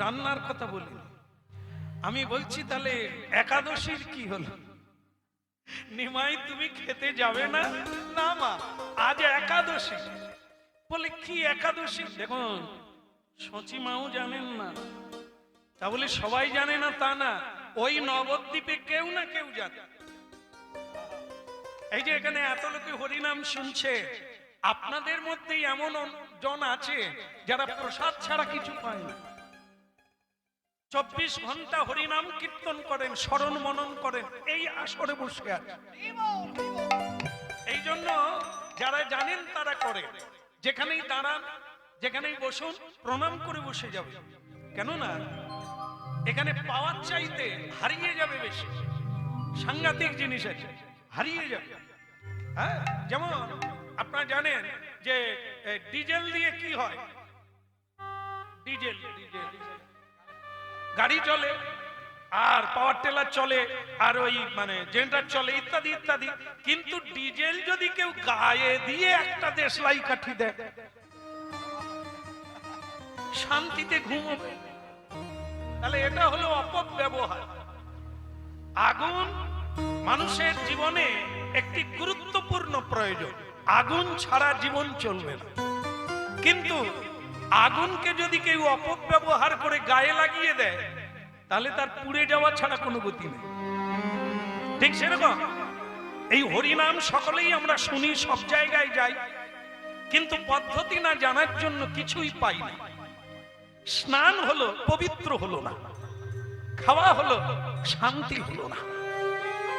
রান্নার কথা বলি, আমি বলছি তাহলে একাদশীর কি হলো? নিমাই তুমি খেতে যাবে না? না মা, আজ একাদশী। বলে কি একাদশী? দেখুন, সচি মাও জানেন না, তা বলে সবাই জানে না তা না, ওই নবদ্বীপে কেউ না কেউ জানে। এই যে এখানে এত লোকে হরিনাম শুনছে, আপনাদের মধ্যেই এমন জন আছে যারা প্রসাদ ছাড়া কিছু পায় না। 24 ঘন্টা হরিনাম কীর্তন করেন, স্মরণ মনন করেন, এই আসরে বসে আছে। এই জন্য যারা জানেন তারা করে, যেখানেই দাঁড়ান, যেখানেই বসুন, প্রণাম করে বসে যাবে। কেননা এখানে পাওয়ার চাইতে হারিয়ে যাবে বেশি। সাংঘাতিক জিনিস আছে, হারিয়ে যাবে। হ্যাঁ, যেমন আপনারা জানেন যে ডিজেল দিয়ে কি হয়? ডিজেল গাড়ি চলে, আর পাওয়ার টেলার চলে, আর ওই মানে জেনারেটর চলে, ইত্যাদি ইত্যাদি। কিন্তু ডিজেল যদি কেউ গায়ে দিয়ে একটা দেশলাই কাঠি দেয়, শান্তিতে ঘুমোবে। তাহলে এটা হলো অপব্যবহার। আগুন মানুষের জীবনে একটি গুরুত্বপূর্ণ প্রয়োজন, আগুন ছাড়া জীবন চলবে না। কিন্তু আগুনকে যদি কেউ অপব্যবহার করে গায়ে লাগিয়ে দেয়, তাহলে তার পুড়ে যাওয়া ছাড়া কোনো গতি নেই। ঠিক সেরকম এই হরিনাম সকলেই আমরা শুনি, সব জায়গায় যাই, কিন্তু পদ্ধতি না জানার জন্য কিছুই পাই না। স্নান হলো, পবিত্র হলো না। খাওয়া হলো, শান্তি হলো না।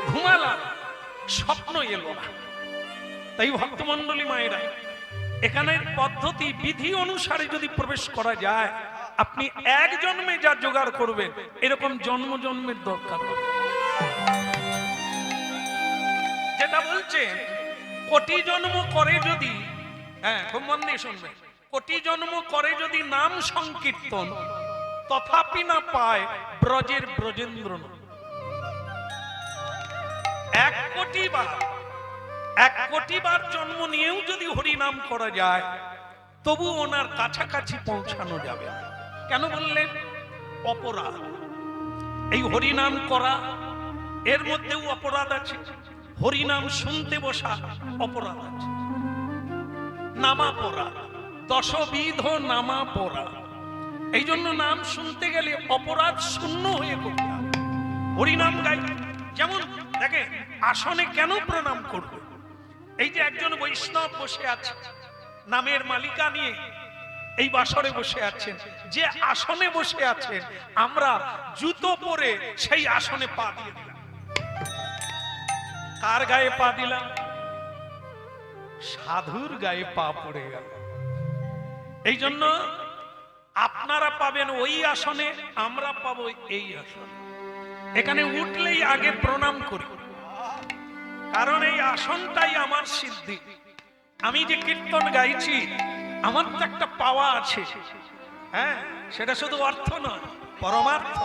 ঘুমালাম, স্বপ্ন এলো না। তাই ভক্তমন্ডলী মায়েরা, এখানের পদ্ধতি বিধি অনুসারে যদি প্রবেশ করা যায়, আপনি এক জন্মে যা জোগাড় করবেন, এরকম জন্ম জন্মের দরকার হবে। যেটা বলছে, কোটি জন্ম করে যদি, হ্যাঁ খুব মন দিয়ে শুনবেন, কোটি জন্ম করে যদি নাম সংকীর্তন, তথাপি না পায় ব্রজের ব্রজেন্দ্র। 1 কোটি বার জন্ম নিয়েও যদি হরিনাম করা যায়, তবু ওনার কাছাকাছি পৌঁছানো যাবে না। কেন বললেন? অপরাধ। এই হরিনাম করা, এর মধ্যেও অপরাধ আছে। হরিনাম শুনতে বসা, অপরাধ আছে। নামা পড়া, 10 বিধ নামা পড়া। এই জন্য নাম শুনতে গেলে অপরাধ শূন্য হয়ে করতে হবে। হরিনাম গাই, যেমন দেখে আসনে কেন প্রণাম করবে? এই যে একজন বৈষ্ণব বসে আছে, নামের মালিকা নিয়ে এই বাসরে বসে আছেন, যে আসনে বসে আছেন, আমরা জুতো পরে সেই আসনে পা দিয়ে দিলাম। কার গায়ে পা দিলাম? সাধুর গায়ে পা পড়ে গেল। এই জন্য আপনারা পাবেন ওই আসনে, আমরা পাবো এই আসনে। এখানে উঠলেই আগে প্রণাম করি, কারণ এই আসনটাই আমার সিদ্ধি। আমি যে কীর্তন গাইছি, আমার তো একটা পাওয়া আছে। হ্যাঁ, সেটা শুধু অর্থ নয়, পরমার্থ।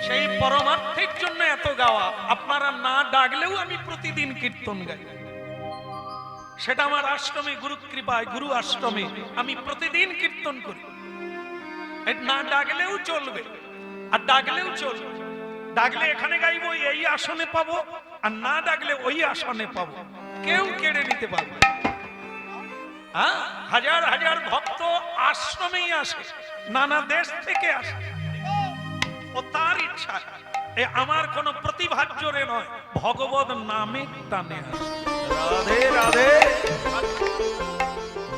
সেই পরমার্থের জন্য এত গাওয়া। আপনারা না ডাকলেও আমি প্রতিদিন কীর্তন গাই। সেটা আমার আশ্রমে, গুরু কৃপায়, গুরু আশ্রমে আমি প্রতিদিন কীর্তন করি। না ডাকলেও চলবে, আর ডাকলেও চলবে। ডাকলে এখানে গাইবো, এই আসনে পাবো, আর না ডাকলে ওই আসনে পাবো। কেউ কেড়ে নিতে পারবে। হ্যাঁ, হাজার হাজার ভক্ত আশ্রমেই আসে, নানা দেশ থেকে আসে। ও তার ইচ্ছা, আমার কোন প্রতিভার জোরে নয়, ভগবত নামে টানে আসে। রাধে রাধে।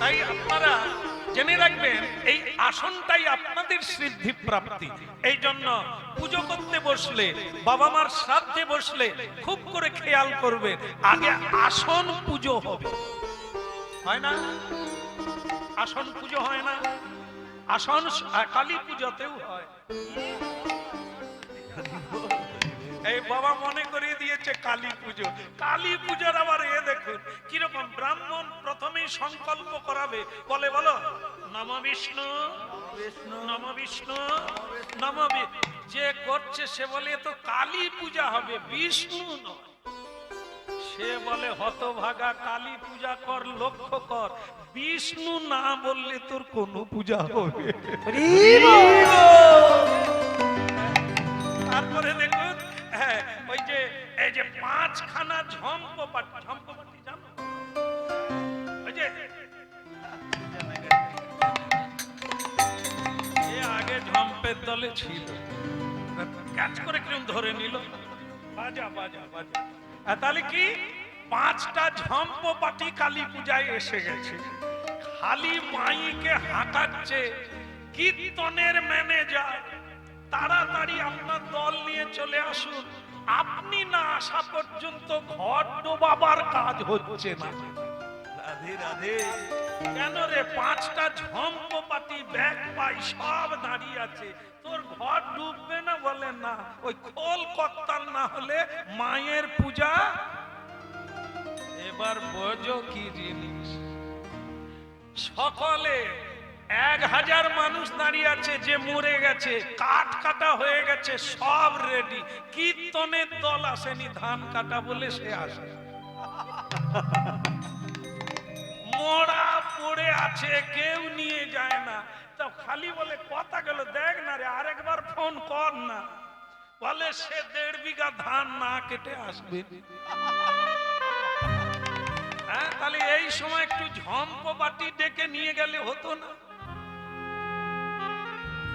তাই আপনারা জেনে রাখবেন, এই আসনটাই আপনাদের সিদ্ধি প্রাপ্তি। এই জন্য পুজো করতে বসলে, বাবা মার শ্রাদ্ধে বসলে খুব করে খেয়াল করবে, আগে আসন পুজো হবে। হয় না? আসন পুজো হয় না? আসন কালী পুজোতেও হয়। এই বাবা মনে করিয়ে দিয়েছে কালী পুজো। কালী পূজার আবার এ দেখুন কিরকম, ব্রাহ্মণ প্রথমেই সংকল্প করাবে, বলে বলো নম বিষ্ণু নম বিষ্ণু নম। যে করছে সে বলে তো কালী পূজা হবে, বিষ্ণু নয়। সে বলে হতভাগা, কালী পূজা কর, লক্ষ্য কর, বিষ্ণু না বললে তোর কোনো পূজা হবে। তারপরে দেখুন, হ্যাঁ, ওই যে এই যে 5খানা ঝম্পপাটি, ঝম্পপাটি জানো, ওই যে আগে ঝম্পের দলে ছিল, ক্যাচ করে কিরম ধরে নিল, বাজা বাজা বাজা। তাহলে কি 5টা ঝম্পপাটি কালী পূজায় এসে গেছে, খালি মাইকে হাঁটাচ্ছে কীর্তনের ম্যানেজার, তাড়াতাড়ি আপনার দল নিয়ে চলে আসুন, আপনি না আসা পর্যন্ত ঘর ডোবাবার কাজ হচ্ছে না। রাধে রাধে। কেন রে? 5টা ঝম্পপাটি ব্যাগ পাই সব দাঁড়িয়ে আছে, তোর ঘর ডুববে না? বলে না, ওই খোল কর্তার না হলে মায়ের পূজা। এবার বোঝো কি জিনিস, সকলে 1000 মানুষ দাঁড়িয়ে আছে, যে মরে গেছে, কাঠ কাটা হয়ে গেছে, সব রেডি, কীর্তনের দল আসেনি, ধান কাটা বলে সে আসে, মোড়া পড়ে আছে, কেউ নিয়ে যায় না। তো খালি বলে কথা গেল, দেখ না রে, আরেকবার ফোন কর না, বলে সে 1.5 বিঘা ধান না কেটে আসবে। হ্যাঁ, তাহলে এই সময় একটু ঝম্পপাটি ডেকে নিয়ে গেলে হতো না?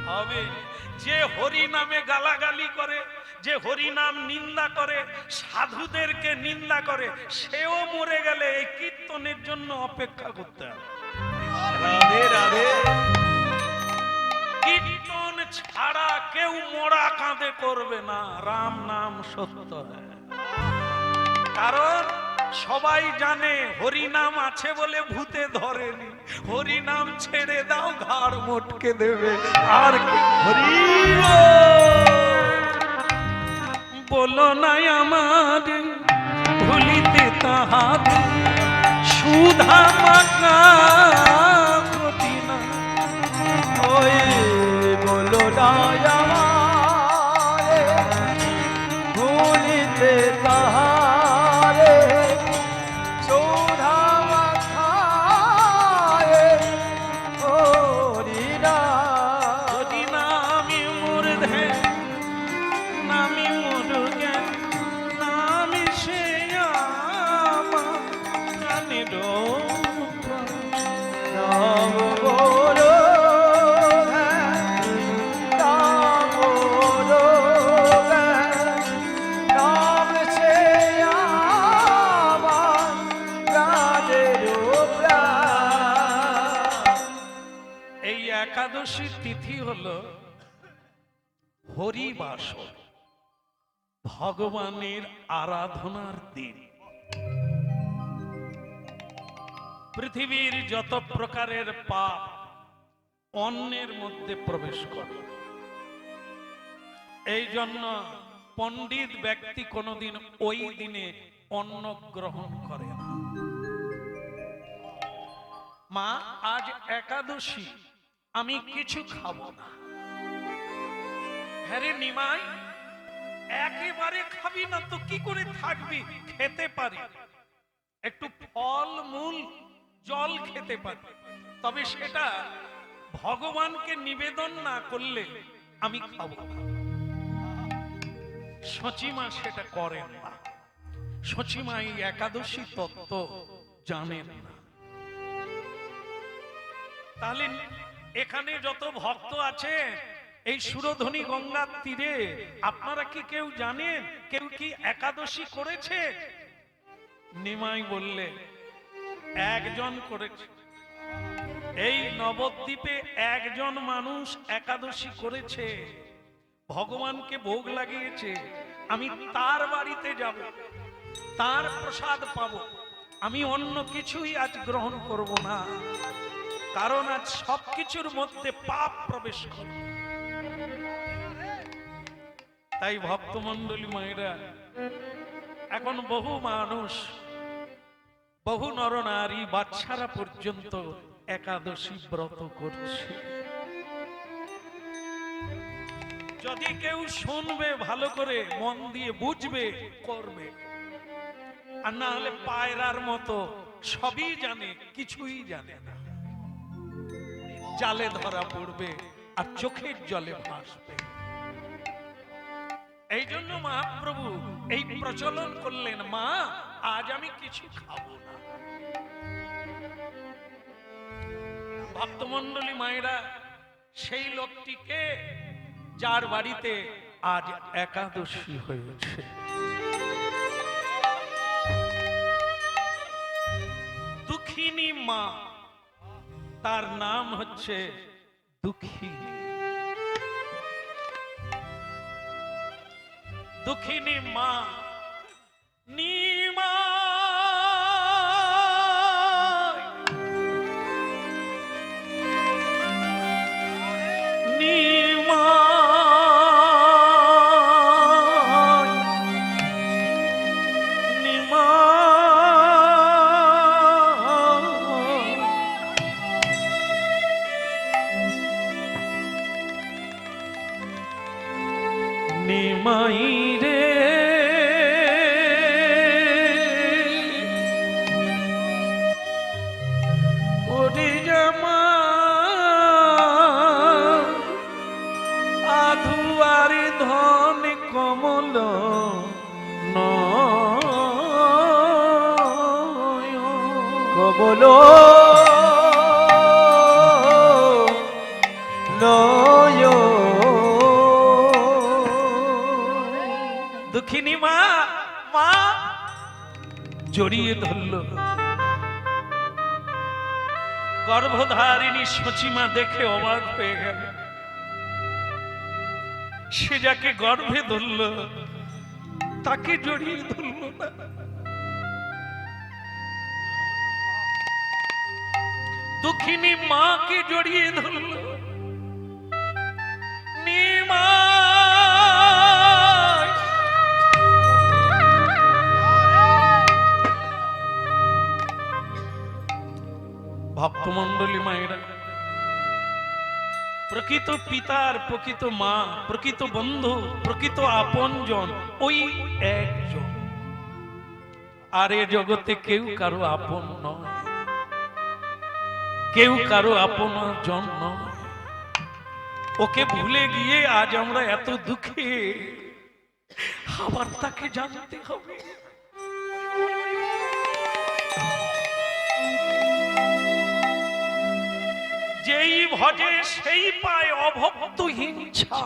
হবে। যে হরি নামে গালাগালি করে, যে হরি নাম নিন্দা করে, সাধুদেরকে নিন্দা করে, সেও মরে গেলে এই কীর্তনের জন্য অপেক্ষা করতে হবে। রাধে রাধে। কীর্তন ছাড়া কেউ মোড়া কাঁধে করবে না, রাম নাম সত্য। কারণ সবাই জানে হরি নাম আছে বলে ভূতে ধরেনি, হরি নাম ছেড়ে দাও ঘাড় মোটকে দেবে। আর কি হরি বলো নাই আমার ভুলিতে তাহার সুধা মাখা ওই বলো নাই আমার ভুলিতে তাহারে সুধা মাখায়ে হরিনা। যদি নামি মুর্ধে নামি মুর্গে নামি সে আমার জানিল নাম বলো নাম বলো নাম সে আমার প্রাণের প্রাণ। এই একাদশীর তিথি হলো হরিবাসর, ভগবানের আরাধনার দিন। পৃথিবীর যত প্রকারের পাপ অন্নের মধ্যে প্রবেশ করে, এই জন্য পণ্ডিত ব্যক্তি কোনোদিন ওই দিনে অন্ন গ্রহণ করে না। মা, আজ একাদশী, আমি কিছু খাবো না। হ্যাঁ রে নিমাই, একেবারে খাবি না তো কি করে থাকবি? খেতে পারি, একটু ফল মূল জল খেতে পারি, তবে সেটা ভগবানকে নিবেদন না করলে আমি খাবো না। সচিমা সেটা করেন না, সচিমা এই একাদশী তত্ত্ব জানেন না। তাহলে এখানে যত ভক্ত আছে এই সুরধ্বনি গঙ্গার তীরে, আপনারা কি কেউ জানেন কেউ কি একাদশী করেছে? নিমাই বললে একজন করেছে। এই নবদ্বীপে একজন মানুষ একাদশী করেছে, ভগবানকে ভোগ লাগিয়েছে। আমি তার বাড়িতে যাব, তার প্রসাদ পাবো, আমি অন্য কিছুই আজ গ্রহণ করব না, কারণ আজ সবকিছুর মধ্যে পাপ প্রবেশ করে। তাই ভক্তমণ্ডলী মায়েরা, এখন বহু মানুষ, বহু নরনারী, বাচ্চারা পর্যন্ত একাদশী ব্রত করছে। যদি কেউ শুনবে, ভালো করে মন দিয়ে বুঝবে, করবে। আর না হলে পায়রার মতো সবই জানে, কিছুই জানে না, জালে ধরা পড়বে আর চোখের জলে ভাসবে। এই জন্য মহাপ্রভু এই প্রচলন করলেন, মা আজ আমি কিছু খাবো না। ভক্তমণ্ডলী মায়েরা, সেই লোকটিকে যার বাড়িতে আজ একাদশী হয়েছে, দুঃখিনী মা, তার নাম হচ্ছে দুঃখিনী। দুঃখিনী মা নিমা নিমাই রে ওরে জামা আধুয়ারি ধন কমল কমল নয়। দুঃখিনী মা, মা জড়িয়ে ধরল। গর্ভধারিণী সচিমা দেখে অবাক হয়ে গেল। সে যাকে গর্ভে ধরল তাকে জড়িয়ে ধরল না। দুঃখিনী মাকে জড়িয়ে ধরল। নিমা ভক্তমণ্ডলী মায়েরা, প্রকৃত পিতার, প্রকৃত মা, প্রকৃত বন্ধু, প্রকৃত আপনজন ওই একজন। আর এ জগতে কেউ কারো আপন নয়, কেউ কারো আপন জন নয়। ওকে ভুলে গিয়ে আজ আমরা এত দুঃখে, আবার তাকে জানতে হবে। যেই ভজে সেই পায় অভক্ত হিংসা।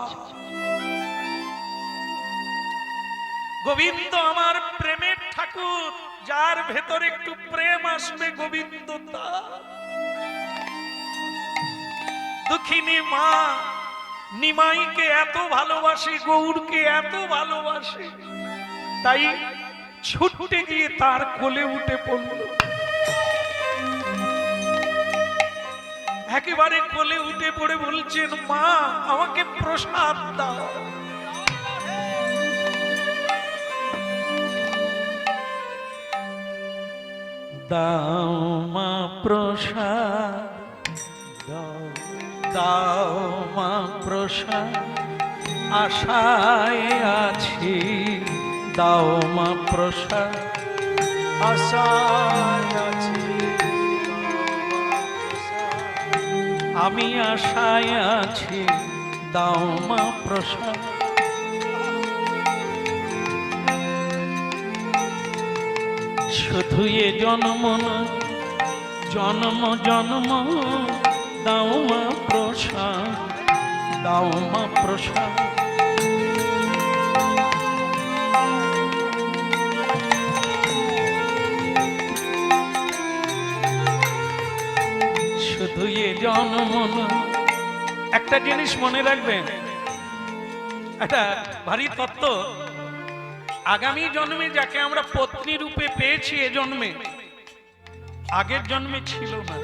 গোবিন্দ আমার প্রেমের ঠাকুর, যার ভেতরে একটু প্রেম আসবে গোবিন্দ তার। দুঃখিনী মা নিমাইকে এত ভালোবাসে, গৌরকে এত ভালোবাসে, তাই ছুটে গিয়ে তার কোলে উঠে পড়ল। একেবারে কোলে উঠে পড়ে বলছেন, মা আমাকে প্রসাদ দাও। দাও মা প্রসাদ, দাও মা প্রসাদ, আশায় আছি দাও মা প্রসাদ, আশায় আছি আমি আশায় আছি দাও মা প্রসাদ। শুধু এ জন্ম না, জন্ম জন্ম দাও মা প্রসাদ, দাও মা প্রসাদ। শুধু এ জন্ম না। একটা জিনিস মনে রাখবেন, একটা ভারী তত্ত্ব, আগামী জন্মে যাকে আমরা পত্নী রূপে পেয়েছি এ জন্মে, আগের জন্মে ছিল না।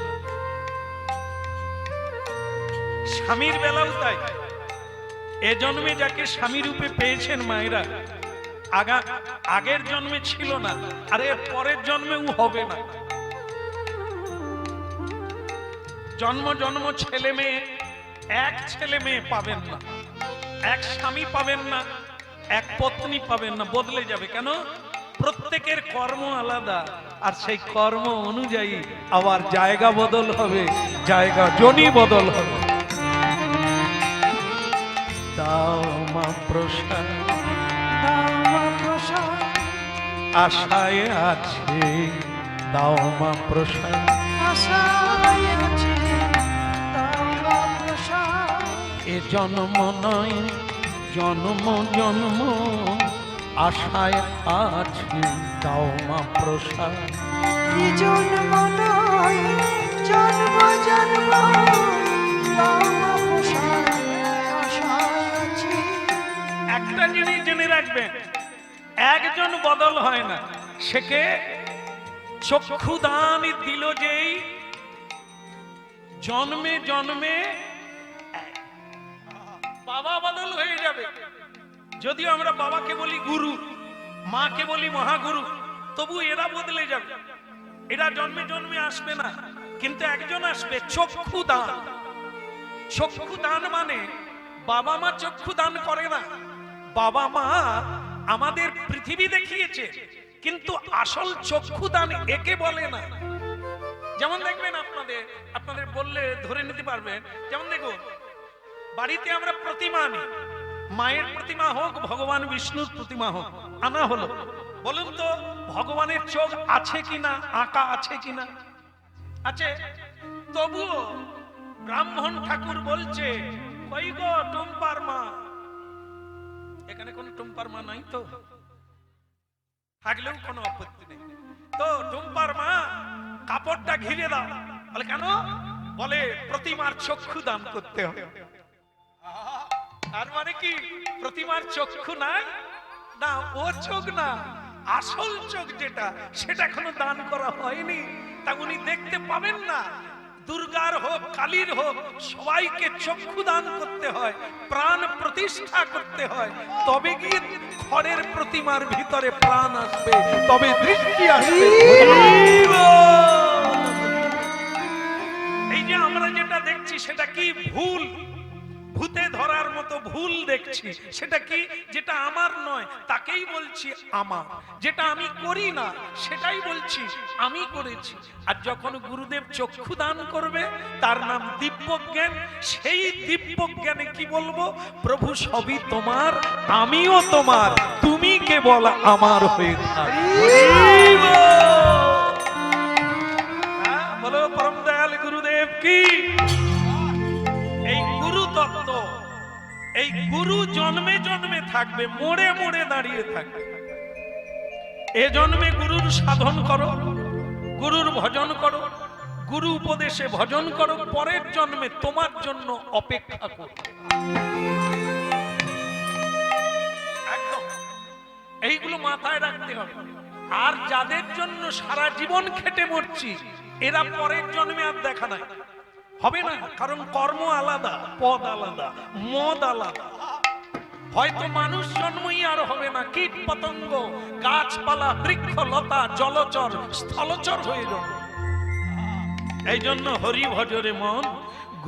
স্বামীর বেলাও তাই, এ জন্মে যাকে স্বামী রূপে পেয়েছেন মায়েরা, আগের জন্মে ছিল না, আর এর পরের জন্মেও হবে না। জন্ম জন্ম ছেলে মেয়ে, এক ছেলে মেয়ে পাবেন না, এক স্বামী পাবেন না, এক পত্নী পাবেন না, বদলে যাবে। কেন? প্রত্যেকের কর্ম আলাদা, আর সেই কর্ম অনুযায়ী আবার জায়গা বদল হবে, জায়গা জনি বদল হবে। দাও মা প্রসাদ, দাও মা প্রসাদ, আশায় আছে দাও মা প্রসাদ, আশায় আছে দাও মা প্রসাদ। এ জন্ম নয় জন্ম জন্ম আশায় আছে দাও মা প্রসাদ। এ জন্ম নয় জন্ম জন্ম দাও মা প্রসাদ, আশায় আছে। একটা জিনিস জেনে রাখবেন, একজন বদল হয় না, সেকে চক্ষু দান দিল যেই জন্মে জন্মে বাবা বদল হয়ে যাবে। যদিও আমরা বাবাকে বলি গুরু, মাকে বলি মহাগুরু, তবু এরা বদলে যাবে, এরা জন্মে জন্মে আসবে না। কিন্তু একজন আসবে চক্ষু দান। চক্ষু দান মানে বাবা মা চক্ষু দান করে না, বাবা মা আমাদের পৃথিবী দেখিয়েছে, কিন্তু আসল চক্ষু দান একে বলে না। যেমন দেখবেন, আপনাদের আপনাদের বললে ধরে নিতে পারবেন। যেমন দেখুন, বাড়িতে আমরা প্রতিমা আনি, মায়ের প্রতিমা হোক, ভগবান বিষ্ণুর প্রতিমা হোক, আনা হলো। বলুন তো, ভগবানের চোখ আছে কিনা, আঁকা আছে কিনা? আছে। তবুও ব্রাহ্মণ ঠাকুর বলছে, কই গো টুম্পার মা? এখানে কোন টুম্পার মা নাই তো, থাকলেও কোনো আপত্তি নেই। তো টুম্পার মা কাপড়টা ঘিরে দাও। বলে কেন? বলে প্রতিমার চক্ষু দান করতে হবে। আর মানে কি, প্রতিমার চক্ষু নাই না, ও চোখ না, আসল চোখ যেটা, সেটা এখনো দান করা হয়নি, তা উনি দেখতে পাবেন না। দুর্গার হোক, কালীর হোক, সবাইকে চক্ষু দান করতে হয়, প্রাণ প্রতিষ্ঠা করতে হয়, তবে গিয়ে ঘরের প্রতিমার ভিতরে প্রাণ আসবে, তবে দৃষ্টি আসবে। এই যে আমরা যেটা দেখছি সেটা কি ভুল, ভূতে ধরার মতো ভুল দেখছি। সেটা কি? যেটা আমার নয় তাকেই বলছি আমার, যেটা আমি করি না সেটাই বলছি আমি করেছি। আর যখন গুরুদেব চক্ষু দান করবে, তার নাম দিব্যজ্ঞান। সেই দিব্যজ্ঞানে কি বলবো? প্রভু সবই তোমার, আমিও তোমার, তুমি কেবল আমার হয়ে থাকো। বলো পরম দয়াল গুরুদেব কি। এই গুরু তত্ত্ব, এই গুরু জন্মে জন্মে থাকবে, মোড়ে মোড়ে দাঁড়িয়ে থাকবে। এ জন্মে গুরুর সাধন করো, গুরুর ভজন করো, গুরু উপদেশে ভজন করো, পরের জন্মে তোমার জন্য অপেক্ষা করো। একদম এইগুলো মাথায় রাখতে হবে। আর যাদের জন্য সারা জীবন খেটে মরছি, এরা পরের জন্মে আর দেখা নাই, হবে না। কারণ কর্ম আলাদা, পদ আলাদা, মদ আলাদা। হয়তো মানুষ জন্মই আর হবে না, কীট পতঙ্গ, গাছপালা, বৃক্ষ লতা, জলচর, স্থলচর হয়ে যাবে। এই জন্য হরি ভজরে মন,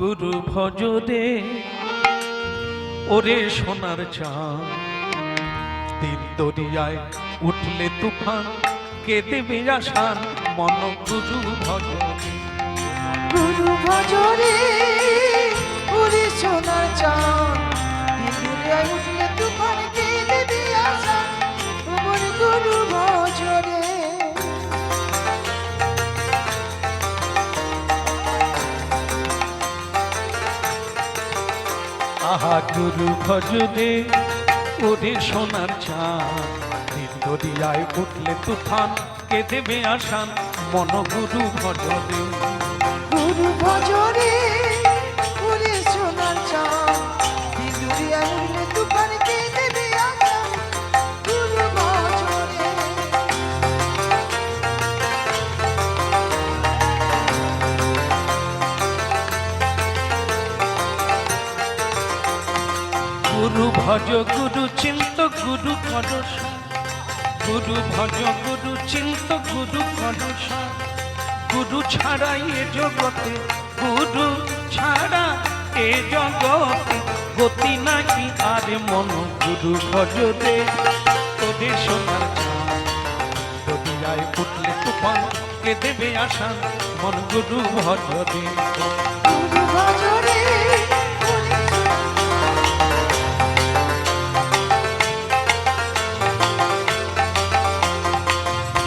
গুরু ভজরে ওরে সোনার চাঁদ। দিন দরিয়ায় উঠলে তুফান, কে দেবে আসান, মন গুরু ভজরে। গুরু ভজরে ওরে সোনার চাঁদ, দুনিয়ায় উঠলে তুফান, কে দেবে আশা, ওমর গুরু ভজরে। আহা গুরু ভজরে ওরে সোনার চাঁদ, দিন দরিয়ায় উঠলে তুফান, কে দেবে আসান, মন গুরু ভজরে। গুরু ভজরে ওরে সোনার চাঁদ, দুনিয়ায় উঠলে তুফান, কে দেবে আশা, গুরু ভজরে। গুরু ভজ গুরু চিন্ত গুরু কর, গুরু ভজ গুরু চিন্ত গুরু কর। গুরু ছাড়া এ জগতে, গুরু ছাড়া এ জগতে গতি নাকি আর, মন গুরু ভজরে ওরে সোনার চাঁদ, দরিয়ায় উঠলে তুফান কে দেবে আসান মন গুরু ভজরে গুরু ভজরে করে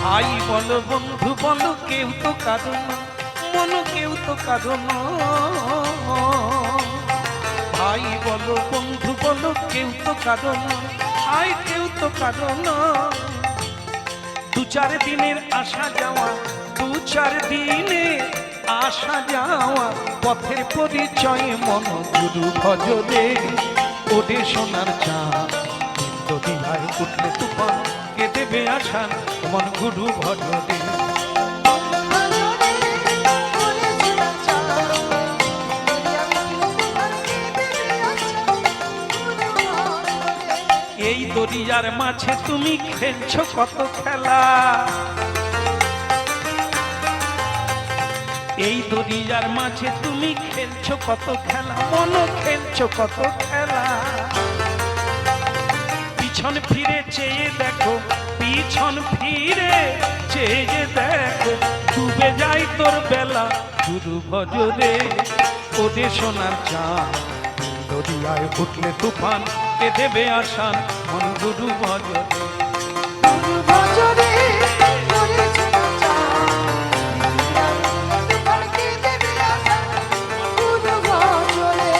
ভাই বলো বন্ধু বলো কেউ তো কারণ মন কেউ তো কারণ ভাই বলো বন্ধু বলো কেউ তো কারণ আই কেউ তো কারণ দু চার দিনের আসা যাওয়া দু চার দিনে আসা যাওয়া পথের পরিচয় মন গুরু ভজরে ওরে সোনার চাঁদ দরিয়ায় উঠলে তুফান কে দেবে আসান মন গুরু ভজরে এই দরিয়ার মাঝে তুমি খেলছো কত খেলা এই দরিয়ার মাঝে তুমি খেলছো কত খেলা মন খেলছো কত খেলা পিছন ফিরে চেয়ে দেখো পিছন ফিরে চেয়ে দেখো ডুবে যাই তোর বেলা গুরু ভজরে ওরে সোনার চাঁদ দরিয়ায় উঠলে তুফান কে দেবে আসান মন গুরু ভজরে গুরু ভজরে করে গুরু ভজরে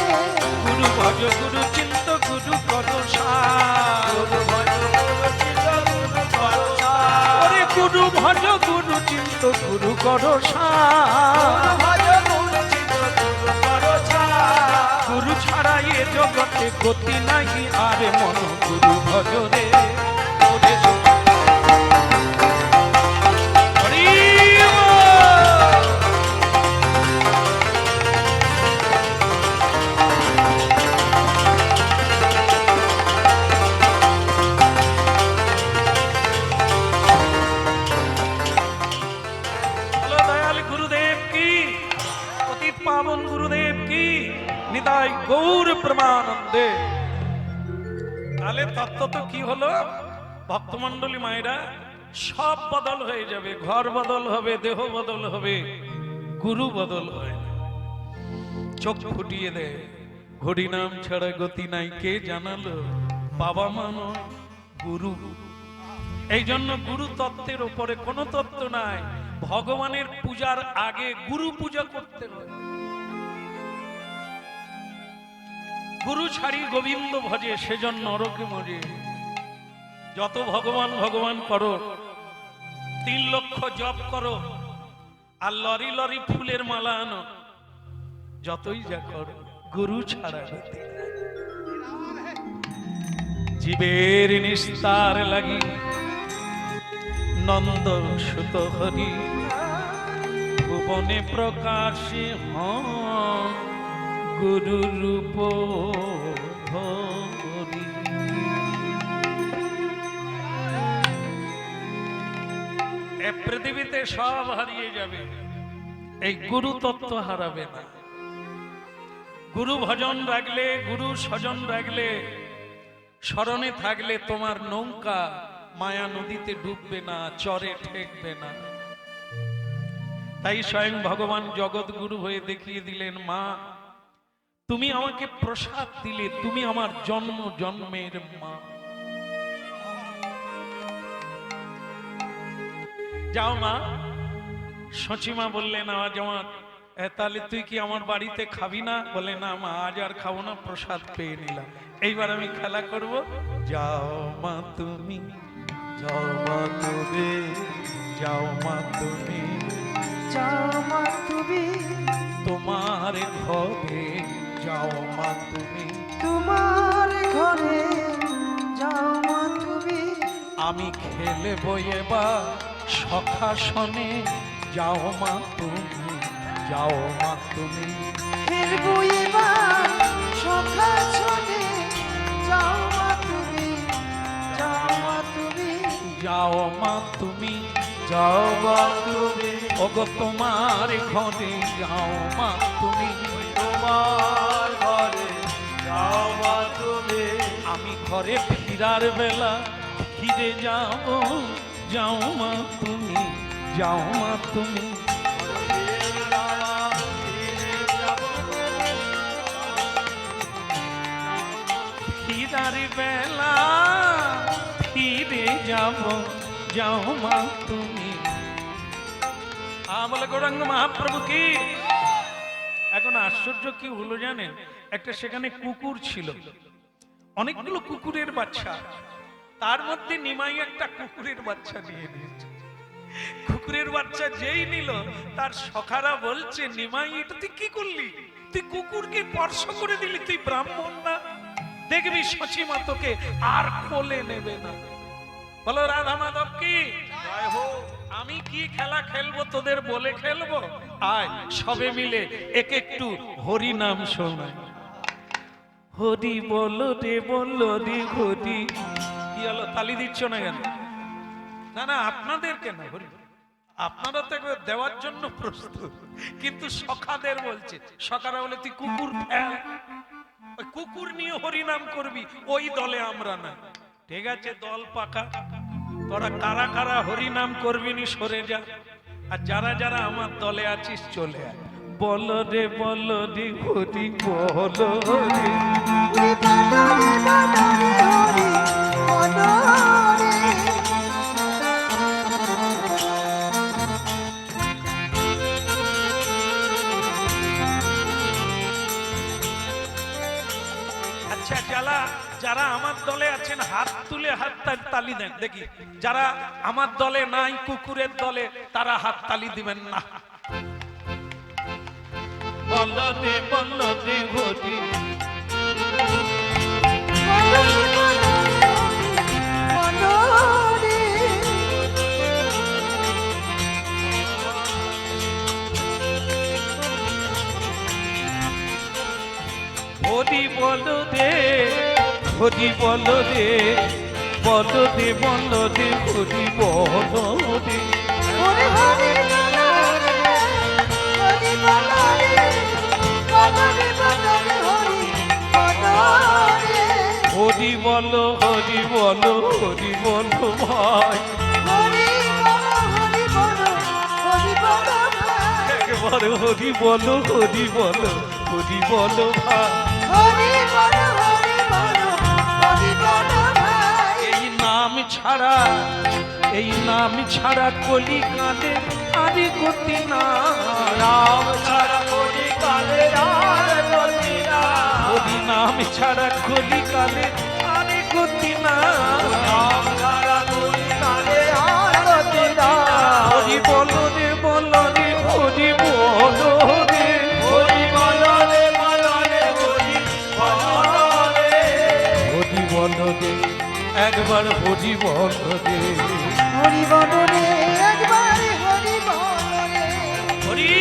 গুরু ভজ গুরু চিন্ত গুরু কর ওরে গুরু ভজ গুরু চিন্ত গুরু কর গুরু ছাড়া এ জগতে গতি নাই আরে মন গুরু ভজরে ওরে হরি বল। বলো দয়াল গুরুদেব কি অতীত পাবন গুরুদেব কি নিতাই গৌর প্রেমানন্দে তাহলে তত্ত্ব তো কি হলো ভক্তমন্ডলী মায়েরা সব বদল হয়ে যাবে ঘর বদল হবে দেহ বদল হবে গুরু বদল হয় না চোখ ফুটিয়ে দেয় হরি নাম ছাড়া গতি নাই কে জানালো বাবা মা নয় গুরু এই জন্য গুরু তত্ত্বের উপরে কোনো তত্ত্ব নাই ভগবানের পূজার আগে গুরু পূজা করতে হয় গুরু ছাড়ি গোবিন্দ ভজে সেজন্য নরকে মজে যত ভগবান ভগবান করো 3 লক্ষ জপ করো আর লরি লরি ফুলের মালা আনো যতই যা করো গুরু ছাড়া গতি নাই। জীবের নিস্তার লাগি নন্দ সুত হরি ভুবনে প্রকাশে হন গুরু রূপ হরি এ পৃথিবীতে সব হারিয়ে যাবে এই গুরু তত্ত্ব হারাবে না গুরু ভজন রাখলে গুরু স্বজন রাখলে স্মরণে থাকলে তোমার নৌকা মায়া নদীতে ডুববে না চরে ঠেকবে না তাই স্বয়ং ভগবান জগৎ গুরু হয়ে দেখিয়ে দিলেন মা তুমি আমাকে প্রসাদ দিলে তুমি আমার জন্ম জন্মের মা যাও মা সচিমা বললেন আজ আমার তাহলে তুই কি আমার বাড়িতে খাবি না বলে না মা আজ আর খাবো না প্রসাদ পেয়ে নিলাম এইবার আমি খেলা করব যাও মা তুমি যাও মা তুমি যাও মা তুমি যাও মা তুমি তোমার ঘরে যাও মা তুমি তোমার ঘরে যাও মা তুমি আমি খেলে এবার সখাসনে যাও মা তুমি যাও মা তুমি খেলবো এবার সখা ছনে যাও মা তুমি যাও মা তুমি যাও মা তুমি যাও মা তুমি ওগো তোমার ঘরে যাও মা তুমি তোমার ঘরে যাও মা তুমি আমি ঘরে ফিরার বেলা ফিরে যাব যাও মা তুমি, যাও মা তুমি। ফিরার বেলা ফিরে যাব, যাও মা তুমি। বলে গৌরাঙ্গ মহাপ্রভু কি। এখন আশ্চর্য কি হলো জানেন, একটা সেখানে কুকুর ছিল, অনেকগুলো কুকুরের বাচ্চা, তার মধ্যে নিমাই একটা কুকুরের বাচ্চা নিয়ে নিয়েছে। কুকুরের বাচ্চা যেই নিল, তার সখারা বলছে, নিমাই এটা তুই কি করলি, তুই কুকুরকে স্পর্শ করে দিলি, তুই ব্রাহ্মণ না, দেখবি সচিমা তোকে আর কোলে নেবে না। বলো রাধা মাধব কি জয় হোক। আমি কি খেলা খেলবো তোদের বলে খেলবো, আয় সবে মিলে এক একটু হরি নাম শোনায়। হরি বলো রে বলো রে হরি। কি হলো, তালি দিচ্ছ না কেন? না না, আপনাদের কেন হরি, আপনারা তো একবার দেওয়ার জন্য প্রস্তুত, কিন্তু সখাদের বলছে, সখারা বলে তুই কুকুর ফেল, ওই কুকুর নিয়ে হরি নাম করবি, ওই দলে আমরা না। ঠিক আছে, দল পাকা, তোরা কারা কারা হরি নাম করবি নি সরে যা, আর যারা যারা আমার দলে আছিস চলে আয়। বলো রে বলো রে হরি বলো রে। হরি বলো রে বলো রে হরি বলো রে। আচ্ছা, যারা যারা আমার দলে আছেন হাত তুলে হাত তালি দেন দেখি। যারা আমার দলে নাই, কুকুরের দলে, তারা হাত তালি দিবেন না। বলো রে বলো রে হরি। বলো রে বলো রে হরি বলো রে। হরি বলো রে হরি বলো রে, বলো রে বলো রে হরি বলো রে। হরি হরি বলো রে হরি বলো রে। বলো রে বলো রে হরি বলো রে। হরি বলো হরি বলো হরি বলো ভাই। হরি বলো হরি বলো ভাই। একেবারে হরি বলো হরি বলো হরি বলো ভাই। হরি বলো হরি বলো ভাই। এই নাম ছাড়া, এই নাম ছাড়া কলি কাঁদে আরে গতি না। নাম ছাড়া কলি কাঁদে আর গতি না। হরি নাম ছাড়া কলি কাঁদে আরে গতি না। নাম ছাড়া কলি কাঁদে আর গতি না। হরি বলো রে বলো রে হরি বলো রে। হরি বলো রে বলো রে হরি বলো রে। হরি বলো রে একবার হরি বলো রে। হরি বলো রে একবার হরি বলো রে। হরি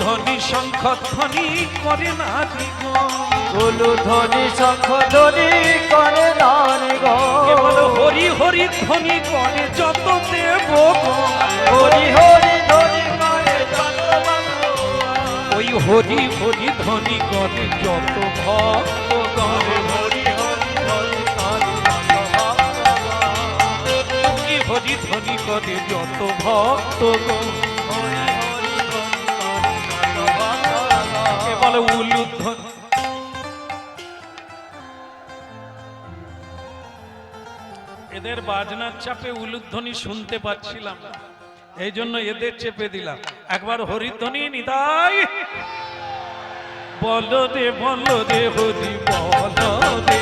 ধ্বনি শঙ্খ ধ্বনি করে না গোলু ধ্বনি শঙ্খ ধ্বনি করে নারী গো। কেবল হরি হরি ধ্বনি করে যত দেব হরি হরি ধ্বনি করে যত ওই হরি হরি ধ্বনি করে যত ভক্ত করে। হরি হরি ধ্বনি করে কি হরি ধ্বনি করে যত ভক্ত কেবল উলুধ্বনি। এদের বাজনার চাপে উলুধ্বনি শুনতে পাচ্ছিলাম না, এই জন্য এদের চেপে দিলাম। একবার হরিধ্বনি নিতাই। বলো রে বলো রে হরি বলো রে।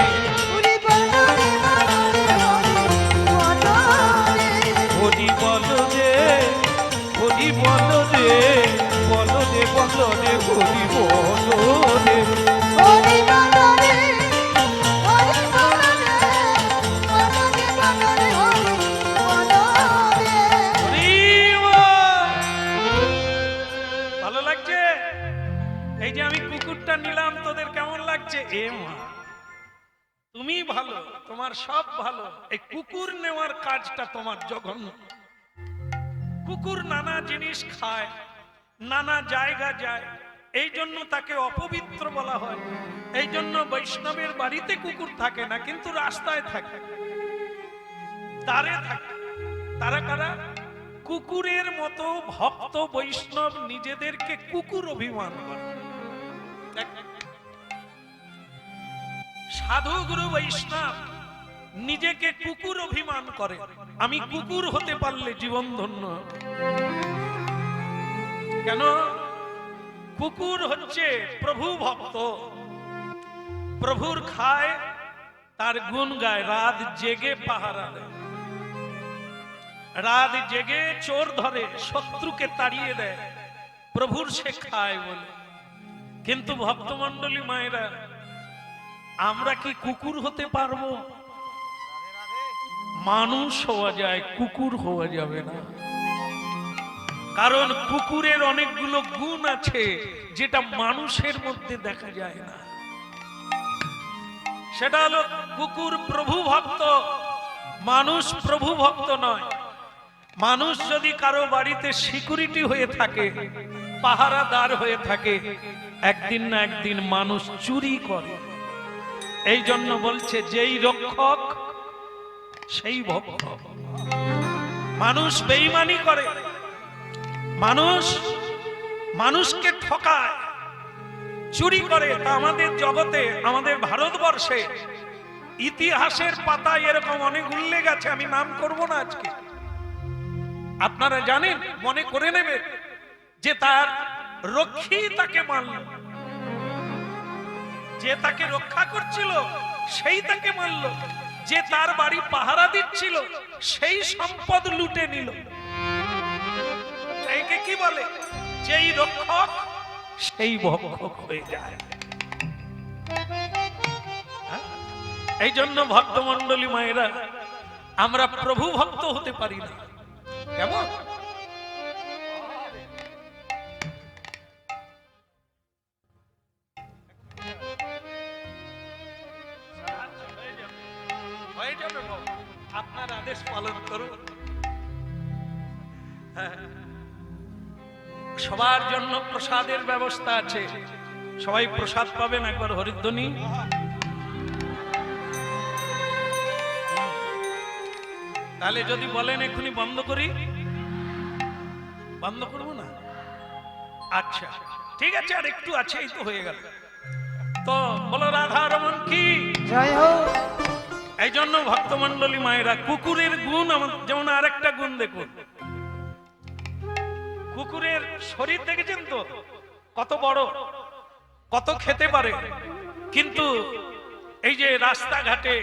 হরি বলো রে হরি বলো রে হরি বলো রে। বলো রে বলো রে হরি বলো রে। হরি বলো রে হরি বলো রে। বলো রে বলো রে হরি বলো রে। হরি বল। ভালো লাগছে? এই যে আমি কুকুরটা নিলাম, তোদের কেমন লাগছে? এ মা, তুমি ভালো, তোমার সব ভালো, এই কুকুর নেওয়ার কাজটা তোমার জঘন্য। কুকুর নানা জিনিস খায়, নানা জায়গা যায়, এই জন্য তাকে অপবিত্র বলা হয়। এই জন্য বৈষ্ণবের বাড়িতে কুকুর থাকে না, কিন্তু রাস্তায় থাকে, দ্বারে থাকে। তারা কারা? কুকুরের মতো ভক্ত বৈষ্ণব নিজেদেরকে কুকুর অভিমান করে। সাধু গুরু বৈষ্ণব নিজেকে কুকুর অভিমান করে, আমি কুকুর হতে পারলে জীবন ধন্য। কেন? কুকুর হচ্ছে প্রভু ভক্ত, প্রভুর খায়, তার গুণ গায়, রাত জেগে পাহারা দেয়, রাত জেগে চোর ধরে, শত্রুকে তাড়িয়ে দেয়, প্রভুর সে খায় বলে। কিন্তু ভক্তমণ্ডলী মায়েরা, আমরা কি কুকুর হতে পারবো? মানুষ হওয়া যায়, কুকুর হওয়া যাবে না। কারণ কুকুরের অনেকগুলো গুণ আছে যেটা মানুষের মধ্যে দেখা যায় না। সেটা হলো কুকুর প্রভু ভক্ত, মানুষ প্রভু ভক্ত নয়। মানুষ যদি কারো বাড়িতে সিকিউরিটি হয়ে থাকে, পাহারাদার হয়ে থাকে, একদিন না একদিন মানুষ চুরি করে। এই জন্য বলছে, যেই রক্ষক সেই ভক্ষক। মানুষ বেঈমানি করে, মানুষকে ঠকায়, চুরি করে। তা আমাদের জগতে, আমাদের ভারতবর্ষে ইতিহাসের পাতায় এরকম অনেক উল্লেখ আছে, আমি নাম করব না আজকে। আপনারা জানেন, মনে করে নেবেন যে তার রক্ষী তাকে মারল, যে তাকে রক্ষা করছিল সেই তাকে মারল, যে তার বাড়ি পাহারা দিচ্ছিল সেই সম্পদ লুটে নিল। একে কি বলে? যেই রক্ষক সেই ভক্ষক হয়ে যায়। এই জন্য ভক্তমণ্ডলী মায়েরা, আমরা প্রভু ভক্ত হতে পারি না। কেমন? হয়ে যাবে, আপনার আদেশ পালন করুন। সবার জন্য প্রসাদের ব্যবস্থা আছে, সবাই প্রসাদ পাবেন। একবার হরিধ্বনি। তাহলে যদি বলেন এখনই বন্ধ করি, বন্ধ করবো না? আচ্ছা ঠিক আছে, আর একটু আছে, এই তো হয়ে গেল। তো বলো রাধা রমন কি জয় হোক। এই জন্য ভক্তমণ্ডলী মায়েরা, কুকুরের গুণ যেমন আরেকটা গুণ দেখুন। কুকুরের শরীর দেখেছেন তো কত বড়, কত খেতে পারে, কিন্তু এই যে রাস্তাঘাটে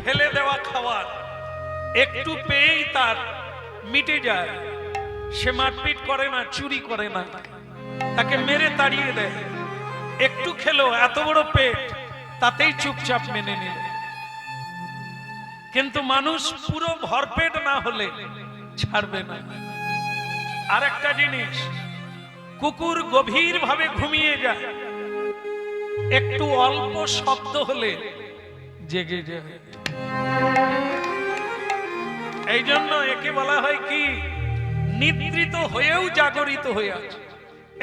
ফেলে দেওয়া খাবার একটু পেয়েই তার মিটে যায়। সে মারপিট করে না, চুরি করে না, তাকে মেরে তাড়িয়ে দেয়। একটু খেলো, এত বড় পেট, তাতেই চুপচাপ মেনে নিল। কিন্তু মানুষ পুরো ভরপেট না হলে ছাড়বে না। আর একটা জিনিস, কুকুর গভীর ভাবে ঘুমিয়ে যায়, একটু অল্প শব্দ হলে জেগে যায়। এই জন্য একে বলা হয় কি, নিদ্রিত হয়েও জাগরিত হয়ে আছে।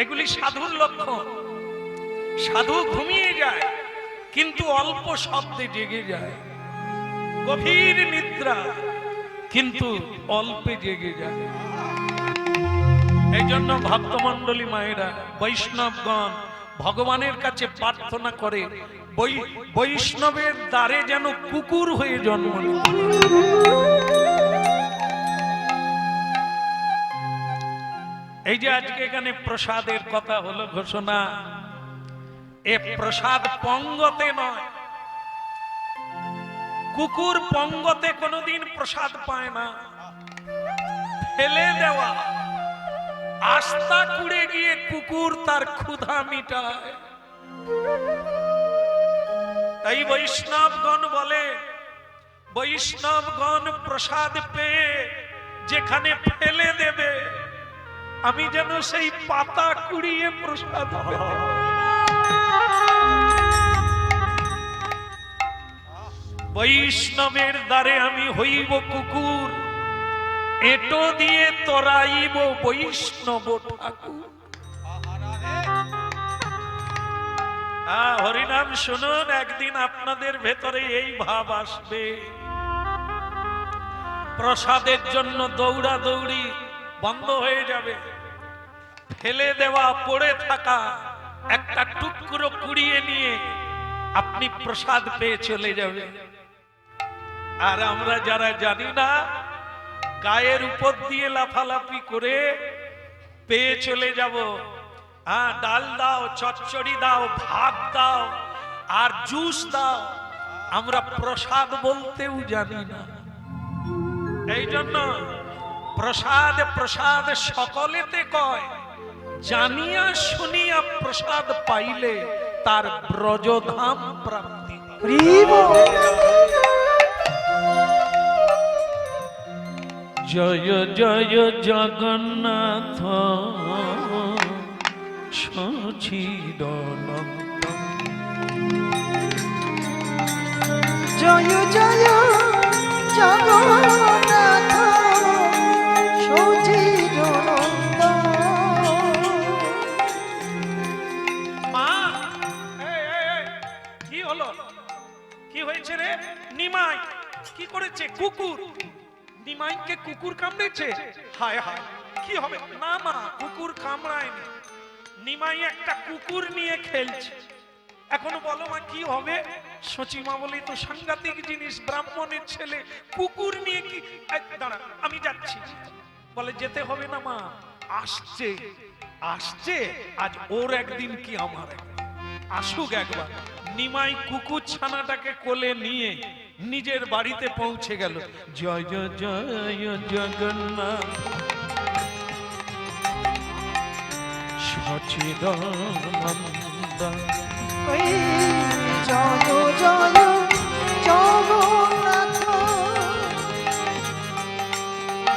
এগুলি সাধুর লক্ষণ। সাধু ঘুমিয়ে যায় কিন্তু অল্প শব্দে জেগে যায়, গভীর নিদ্রা কিন্তু অল্পে জেগে যায়। এই জন্য ভক্তমণ্ডলী মায়েরা, বৈষ্ণবগণ ভগবানের কাছে প্রার্থনা করে, বৈষ্ণবের দ্বারে যেন কুকুর হয়ে জন্ম নেয়। এই যে আজকে এখানে প্রসাদের কথা হলো ঘোষণা, এ প্রসাদ পঙ্গতে নয়। কুকুর পঙ্গতে কোনোদিন প্রসাদ পায় না, ফেলে দেওয়া। আস্থা কুড়ে গিয়ে কুকুর তার ক্ষুধা মিটায়। তাই বৈষ্ণবগণ বলে, বৈষ্ণবগণ প্রসাদ পেয়ে যেখানে ফেলে দেবে, আমি যেন সেই পাতা কুড়িয়ে প্রসাদ পেতে। বৈষ্ণবের দ্বারে আমি হইব কুকুর, এটো দিয়ে তরাইব বৈষ্ণব ঠাকুর। হরিনাম শুনুন, একদিন আপনাদের ভেতরে এই ভাব আসবে, প্রসাদের জন্য দৌড়া দৌড়ি বন্ধ হয়ে যাবে, ফেলে দেওয়া পড়ে থাকা একটা টুকরো কুড়িয়ে নিয়ে আপনি প্রসাদ পেয়ে চলে যাবে। আর আমরা যারা জানি না, গায়ের উপর দিয়ে লাফালাফি করে পেয়ে চলে যাব। ডাল দাও, চচ্চড়ি দাও, ভাত দাও আর জুস দাও, আমরা প্রসাদ বলতেও জানি না। এই জন্য প্রসাদ প্রসাদ সকলেতে কয়, জানিয়া শুনিয়া প্রসাদ পাইলে তার ব্রজধাম প্রাপ্তি। জয় জয় জগন্নাথ সচিদানন্দ। জয় জয় জগন্নাথ সচিদানন্দ। মা, কি হলো? কি হয়েছে রে? নিমাই কি করেছে? কুকুর। নিমাইকে কুকুর কামড়েছে? হায় হায়, কি হবে? না মা, কুকুর কামড়ায়নি, নিমাই একটা কুকুর নিয়ে খেলছে। এখন বলো মা কি হবে? সচিমা বলি তো সাংঘাতিক জিনিস, ব্রাহ্মণের ছেলে কুকুর নিয়ে কি? দাঁড়া, আমি যাচ্ছি। বলে যেতে হবে না মা, আসছে আসছে, আজ ওর একদিন কি আমার একদিন, আসুক একবার। নিমাই কুকুর ছানাটাকে কোলে নিয়ে নিজের বাড়িতে পৌঁছে গেল। জয় জয় জয় জগন্নাথ সচিদানন্দ। ওই জয় জয় জগন্নাথ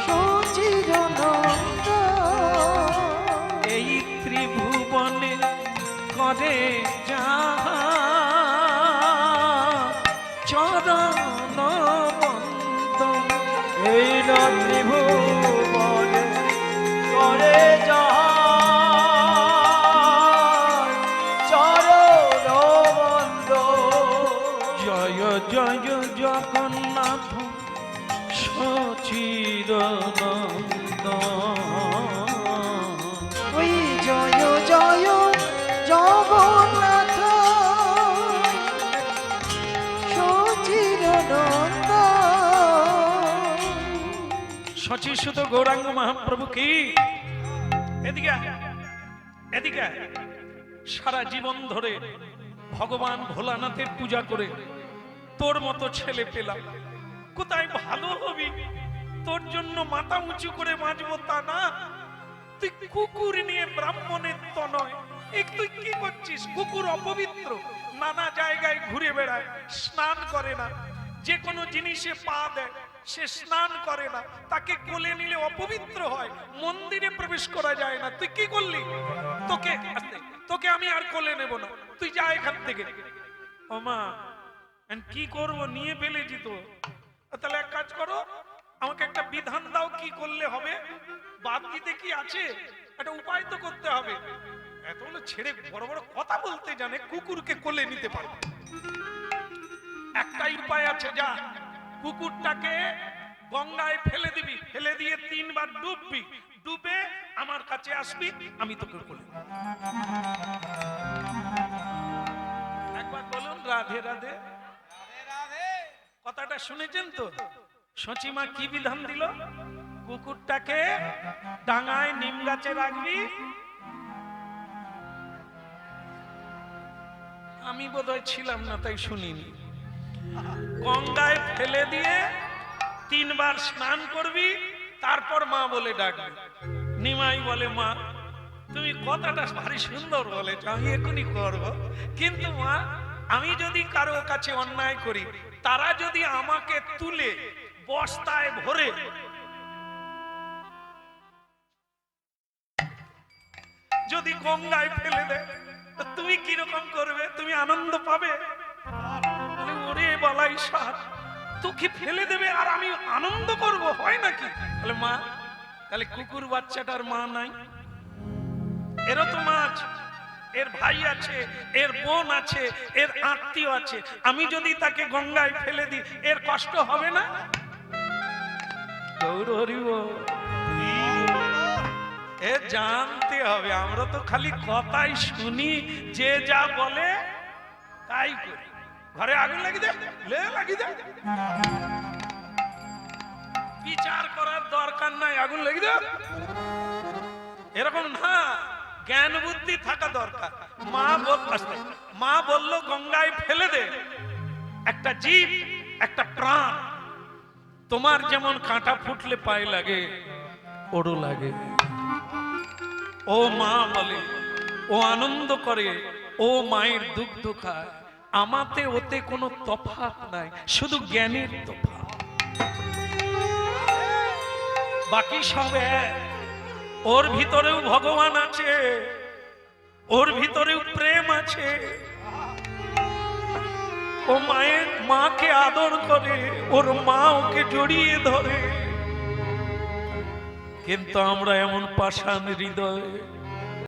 সচিদানন্দ। এই ত্রিভুবনে করে যাহা চরণ বন্দন। এই ত্রিভুবনে করে যাহা চরণ বন্দন। জয় জয় জগন্নাথ সচিদানন্দ। ওই জয় জয় জগন্নাথ সচিদানন্দ। সচি সুত গৌরাঙ্গ মহাপ্রভু কি? এদিকে আয়, এদিকে আয়। সারা জীবন ধরে ভগবান ভোলানাথের পূজা করে তোর মতো ছেলে পেলাম, কোথায় ভালো হবি? তোর জন্য মাথা উঁচু করে বাঁচবো তা না, তুই কুকুর নিয়ে ব্রাহ্মণের তো নয়। তুই কি করছিস? কুকুর অপবিত্র, নানা জায়গায় ঘুরে বেড়ায়, স্নান করে না, যে কোনো জিনিসে পা দেয়, সে স্নান করে না, তাকে কোলে নিলে অপবিত্র হয়, মন্দিরে প্রবেশ করা যায় না। তুই কি করলি? তোকে আমি আর কোলে নেব না, তুই যা এখান থেকে। ও মা, কি করব? নিয়ে ফেলেছি তো। তাহলে এক কাজ করো, আমাকে একটা বিধান দাও, কি করলে হবে? বাদ দিতে কি আছে? একটা উপায় তো করতে হবে। এতগুলো ছেড়ে বড় বড় কথা বলতে জানে, কুকুরকে কোলে নিতে পারবে। একটাই উপায় আছে, যা কুকুরটাকে গঙ্গায় ফেলে দিবি, ফেলে দিয়ে 3 বার ডুববি, ডুবে আমার কাছে আসবি, আমি তোকে কোলে নেব। একবার বলুন রাধে রাধে। কথাটা শুনেছেন তো? সচিমা কি বিধান দিল? কুকুরটাকে ডাঙায় নিম গাছে রাখবি, আমি বোধহয় ছিলাম না তাই শুনিনি, গঙ্গায় ফেলে দিয়ে 3 বার স্নান করবি, তারপর মা বলে ডাকবি। নিমাই বলে মা তুমি কথাটা ভারী সুন্দর বলেছ, আমি এখনই করব, কিন্তু মা আমি যদি কারো কাছে অন্যায় করি, তারা যদি আমাকে তুলে বস্তায় ভরে যদি গঙ্গায় ফেলে দেয়, তো তুমি কিরকম করবে? তুমি আনন্দ পাবে? ওরে বালাই সাত, তোকে ফেলে দেবে আর আমি আনন্দ করব, হয় নাকি? তাহলে মা, তাহলে কুকুর বাচ্চাটার মা নাই? এরও তো মা আছে, এর ভাই আছে, এর বোন আছে, এর আত্মীয় আছে, আমি যদি তাকে গঙ্গায় ফেলে দিই এর কষ্ট হবে না? গৌর হরি বল। এ জানতে হবে, আমরা তো খালি কথাই শুনি, যে যা বলে তাই করি। ঘরে আগুন লাগি দে, লে লাগি দে, বিচার করার দরকার নাই, আগুন লাগি দে, এরকম না। জ্ঞান বুদ্ধি থাকা দরকার। মা বলল গঙ্গায় ফেলে দে, একটা জীব, একটা প্রাণ। তোমার যেমন কাঁটা ফুটলে পায়ে লাগে, ওরও লাগে। ও মা বলে, ও আনন্দ করে, ও মায়ের দুগ্ধ খায়। আমাতে ওতে কোনো তফাৎ নাই, শুধু জ্ঞানের তফাৎ, বাকি সব এক। ওর ভিতরেও ভগবান আছে, ওর ভিতরেও প্রেম আছে। ও মাকে আদর করে, ওর মা ওকে জড়িয়ে ধরে। কিন্তু আমরা এমন পাষাণ হৃদয়,